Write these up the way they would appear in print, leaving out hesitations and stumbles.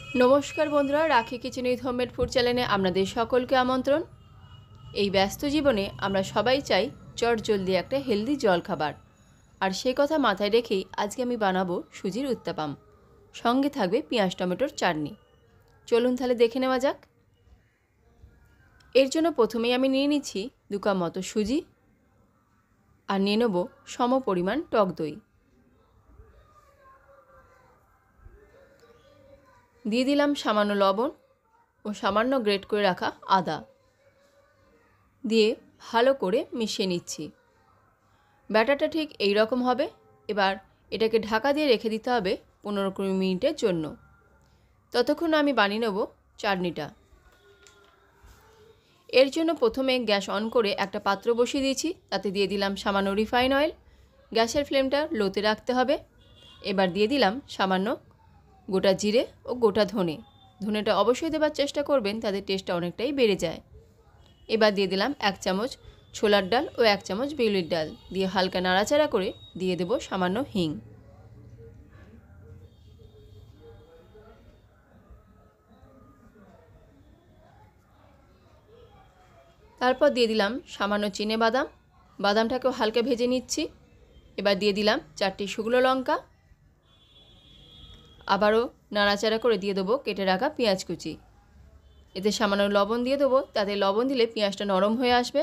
नमस्कार बंधुरा राखी kitchen with homemade food चैनेले आपनादेर सकलके आमंत्रण। এই ব্যস্ত জীবনে আমরা সবাই চাই চটজলদি একটা হেলদি জলখাবার, আর সেই কথা মাথায় রেখেই আজকে আমি বানাবো সুজির উত্তাপাম। সঙ্গে থাকবে পেঁয়াজ টমেটোর চাটনি। চলুন তাহলে দেখে নেওয়া যাক। এর জন্য প্রথমেই আমি নিয়ে নিচ্ছি 2 কাপ মতো সুজি, আর নিয়ে নেব সম পরিমাণ টক দই। দিয়ে দিলাম সামান্য লবণ ও সামান্য গ্রেট করে রাখা আদা দিয়ে ভালো করে মিশিয়ে নিচ্ছি। ব্যাটারটা ঠিক এই রকম হবে। এবার এটাকে ঢাকা দিয়ে রেখে দিতে হবে 15-20 মিনিটের জন্য। ততক্ষণ আমি বানিয়ে নেব চাটনিটা। এর জন্য প্রথমে গ্যাস অন করে একটা পাত্র বসিয়ে দিয়েছি, তাতে দিয়ে দিলাম সামান্য রিফাইন অয়েল। গ্যাসের ফ্লেমটা লোতে রাখতে হবে। এবার দিয়ে দিলাম সামান্য গোটা জিরে ও গোটা ধনেটা অবশ্যই দেবার চেষ্টা করবেন, তাদের টেস্টটা অনেকটাই বেড়ে যায়। এবার দিয়ে দিলাম 1 চামচ ছোলার ডাল ও 1 চামচ বিউলির ডাল দিয়ে হালকা নাড়াচাড়া করে দিয়ে দেব সামান্য হিং। তারপর দিয়ে দিলাম সামান্য চিনে বাদামটাকেও হালকা ভেজে নিচ্ছি। এবার দিয়ে দিলাম 4টি শুকনো লঙ্কা। আবারও নাড়াচাড়া করে দিয়ে দেবো কেটে রাখা পেঁয়াজ কুচি। এতে সামান্য লবণ দিয়ে দেবো, তাতে লবণ দিলে পেঁয়াজটা নরম হয়ে আসবে।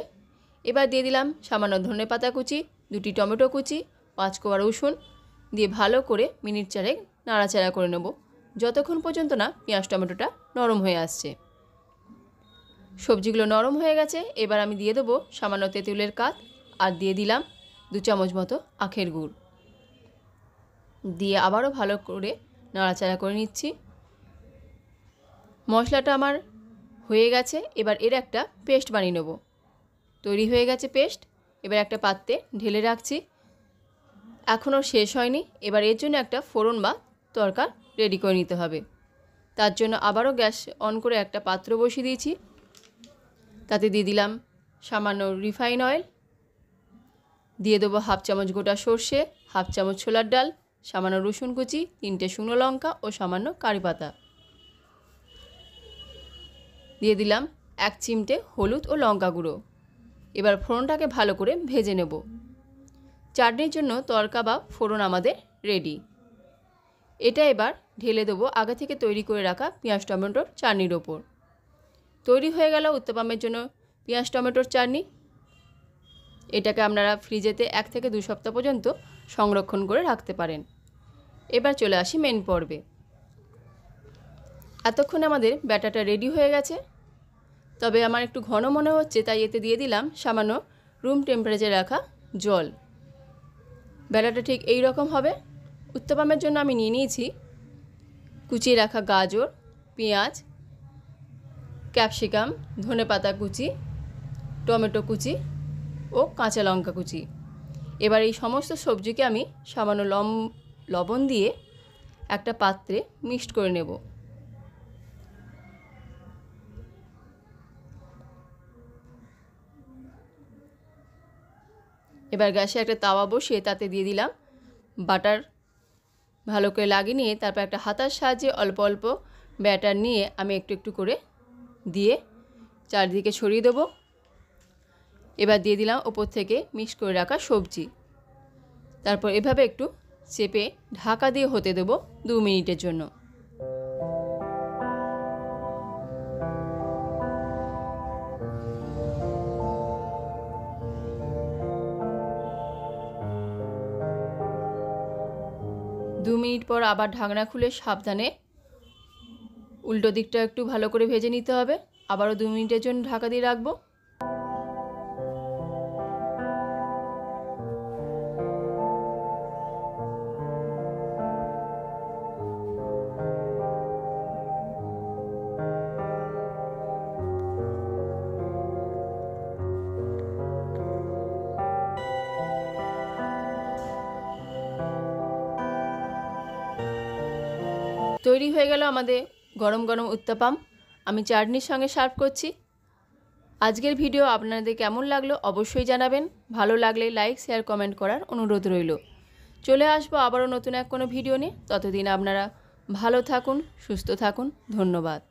এবার দিয়ে দিলাম সামান্য ধনেপাতা কুচি, 2টি টমেটো কুচি, 5 কোয়া রসুন দিয়ে ভালো করে মিনিট 4 নাড়াচাড়া করে নেব, যতক্ষণ পর্যন্ত না পেঁয়াজ টমেটোটা নরম হয়ে আসছে। সবজিগুলো নরম হয়ে গেছে। এবার আমি দিয়ে দেবো সামান্য তেঁতুলের কাঠ, আর দিয়ে দিলাম 2 চামচ মতো আখের গুড় দিয়ে আবারও ভালো করে নাড়াচাড়া করে নিচ্ছি। মশলাটা আমার হয়ে গেছে। এবার এর একটা পেস্ট বানিয়ে নেব। তৈরি হয়ে গেছে পেস্ট। এবার একটা পাত্রে ঢেলে রাখছি। এখনও শেষ হয়নি। এবার এর জন্য একটা ফোড়ন বা তড়কা রেডি করে নিতে হবে। তার জন্য আবারও গ্যাস অন করে একটা পাত্র বসিয়ে দিয়েছি, তাতে দিয়ে দিলাম সামান্য রিফাইন অয়েল, দিয়ে দেবো 1/2 চামচ গোটা সর্ষে, 1/2 চামচ ছোলার ডাল, সামান্য রসুন কুচি, 3টে শুকনো লঙ্কা ও সামান্য কারি পাতা। দিয়ে দিলাম 1 চিমটে হলুদ ও লঙ্কা গুঁড়ো। এবার ফোড়নটাকে ভালো করে ভেজে নেব। চাটনির জন্য তড়কা বা ফোড়ন আমাদের রেডি। এটা এবার ঢেলে দেবো আগে থেকে তৈরি করে রাখা পেঁয়াজ টমেটোর চাটনির ওপর। তৈরি হয়ে গেল উত্তাপামের জন্য পেঁয়াজ টমেটোর চাটনি। এটাকে আপনারা ফ্রিজেতে 1 থেকে 2 সপ্তাহ পর্যন্ত সংরক্ষণ করে রাখতে পারেন। এবার চলে আসি মেন পর্বে। এতক্ষণ আমাদের ব্যাটারটা রেডি হয়ে গেছে, তবে আমার একটু ঘন মনে হচ্ছে, তাই এতে দিয়ে দিলাম সামান্য রুম টেম্পারেচারে রাখা জল। ব্যাটারটা ঠিক এই রকম হবে। উত্তাপামের জন্য আমি নিয়ে নিয়েছি কুচিয়ে রাখা গাজর, পেঁয়াজ, ক্যাপসিকাম, ধনেপাতা কুচি, টমেটো কুচি ও কাঁচা লঙ্কা কুচি। এবার এই সমস্ত সবজিকে আমি সামান্য লবণ দিয়ে একটা পাত্রে মিক্সড করে নেব। এবার গ্যাসে একটা তাওয়া বসিয়ে তাতে দিয়ে দিলাম বাটার। ভালো করে লাগিয়ে নিয়ে তারপর একটা হাতার সাহায্যে অল্প অল্প ব্যাটার নিয়ে আমি একটু একটু করে দিয়ে চারদিকে ছড়িয়ে দেবো। এবার দিয়ে দিলাম ওপর থেকে মিক্স করে রাখা সবজি। তারপর এভাবে একটু চেপে ঢাকা দিয়ে হতে দেবো 2 মিনিটের জন্য। দু মিনিট পর আবার ঢাকনা খুলে সাবধানে উল্টো দিকটা একটু ভালো করে ভেজে নিতে হবে। আবারও 2 মিনিটের জন্য ঢাকা দিয়ে রাখবো। তৈরি হয়ে গেল আমাদের গরম গরম উত্তাপাম। আমি চাটনির সঙ্গে সার্ভ করছি। আজকের ভিডিও আপনাদের কেমন লাগলো অবশ্যই জানাবেন। ভালো লাগলে লাইক শেয়ার কমেন্ট করার অনুরোধ রইল। চলে আসবো আবারও নতুন এক কোনো ভিডিও নিয়ে। ততদিন আপনারা ভালো থাকুন, সুস্থ থাকুন। ধন্যবাদ।